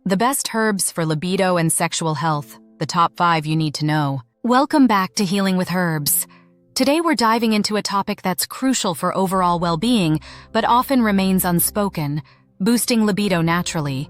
The best herbs for libido and sexual health, the top 5 you need to know. Welcome back to Healing with Herbs. Today we're diving into a topic that's crucial for overall well-being, but often remains unspoken: boosting libido naturally.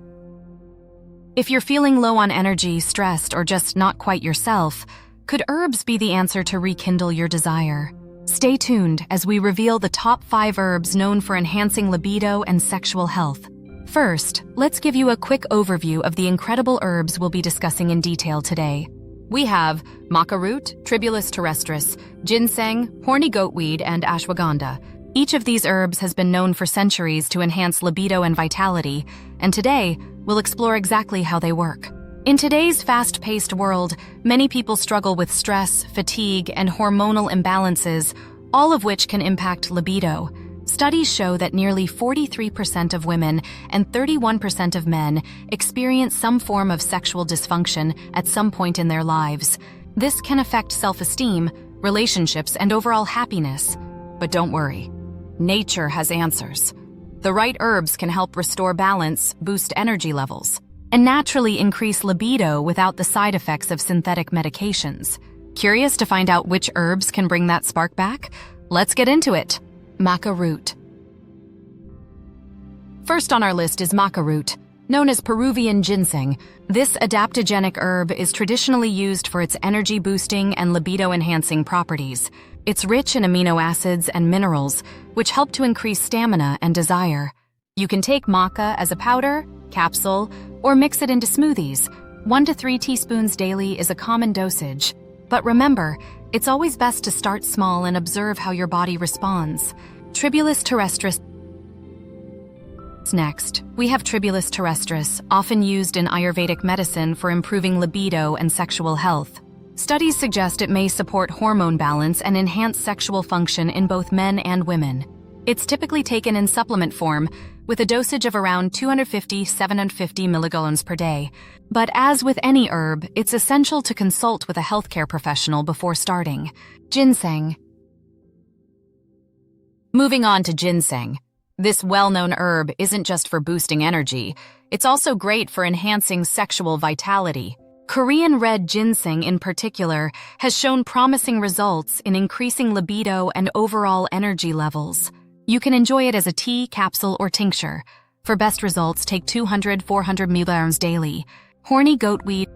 If you're feeling low on energy, stressed, or just not quite yourself, could herbs be the answer to rekindle your desire? Stay tuned as we reveal the top 5 herbs known for enhancing libido and sexual health. First, let's give you a quick overview of the incredible herbs we'll be discussing in detail today. We have maca root, Tribulus terrestris, ginseng, horny goatweed, and ashwagandha. Each of these herbs has been known for centuries to enhance libido and vitality, and today we'll explore exactly how they work. In today's fast-paced world, many people struggle with stress, fatigue, and hormonal imbalances, all of which can impact libido. Studies show that nearly 43% of women and 31% of men experience some form of sexual dysfunction at some point in their lives. This can affect self-esteem, relationships, and overall happiness. But don't worry, nature has answers. The right herbs can help restore balance, boost energy levels, and naturally increase libido without the side effects of synthetic medications. Curious to find out which herbs can bring that spark back? Let's get into it. Maca root. First on our list is maca root, known as Peruvian ginseng. This adaptogenic herb is traditionally used for its energy-boosting and libido-enhancing properties. It's rich in amino acids and minerals, which help to increase stamina and desire. You can take maca as a powder, capsule, or mix it into smoothies. 1 to 3 teaspoons daily is a common dosage. But remember, it's always best to start small and observe how your body responds. Tribulus terrestris. Next, we have Tribulus terrestris, often used in Ayurvedic medicine for improving libido and sexual health. Studies suggest it may support hormone balance and enhance sexual function in both men and women. It's typically taken in supplement form, with a dosage of around 250–750 milligrams per day. But as with any herb, it's essential to consult with a healthcare professional before starting. Ginseng. Moving on to ginseng. This well-known herb isn't just for boosting energy, it's also great for enhancing sexual vitality. Korean red ginseng in particular has shown promising results in increasing libido and overall energy levels. You can enjoy it as a tea, capsule, or tincture. For best results, take 200–400 milligrams daily. Horny goatweed.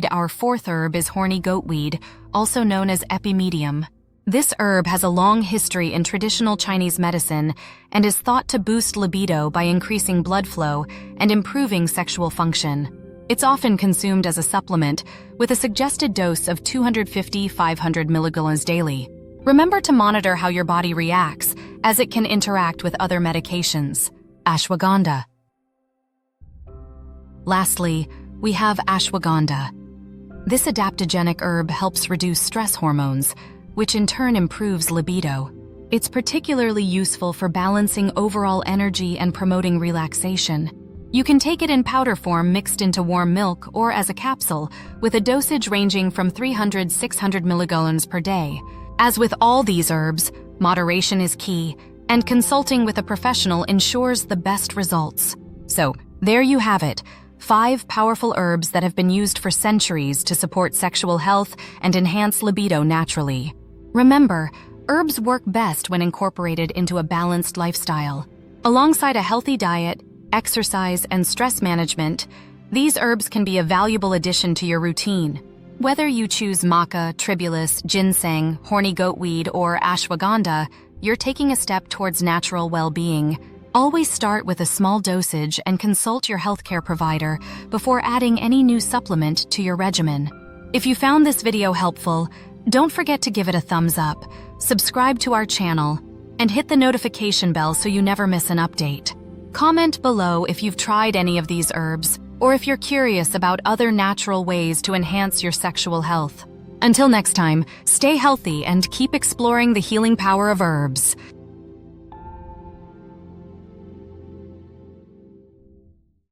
Our fourth herb is horny goatweed, also known as epimedium. This herb has a long history in traditional Chinese medicine and is thought to boost libido by increasing blood flow and improving sexual function. It's often consumed as a supplement, with a suggested dose of 250–500 milligrams daily. Remember to monitor how your body reacts, as it can interact with other medications. Ashwagandha. Lastly, we have ashwagandha. This adaptogenic herb helps reduce stress hormones, which in turn improves libido. It's particularly useful for balancing overall energy and promoting relaxation. You can take it in powder form mixed into warm milk or as a capsule, with a dosage ranging from 300–600 milligrams per day. As with all these herbs, moderation is key, and consulting with a professional ensures the best results. So, there you have it, 5 powerful herbs that have been used for centuries to support sexual health and enhance libido naturally. Remember, herbs work best when incorporated into a balanced lifestyle. Alongside a healthy diet, exercise, and stress management, these herbs can be a valuable addition to your routine. Whether you choose maca, tribulus, ginseng, horny goatweed, or ashwagandha, you're taking a step towards natural well-being. Always start with a small dosage and consult your healthcare provider before adding any new supplement to your regimen. If you found this video helpful, don't forget to give it a thumbs up, subscribe to our channel, and hit the notification bell so you never miss an update. Comment below if you've tried any of these herbs, or if you're curious about other natural ways to enhance your sexual health. Until next time, stay healthy and keep exploring the healing power of herbs.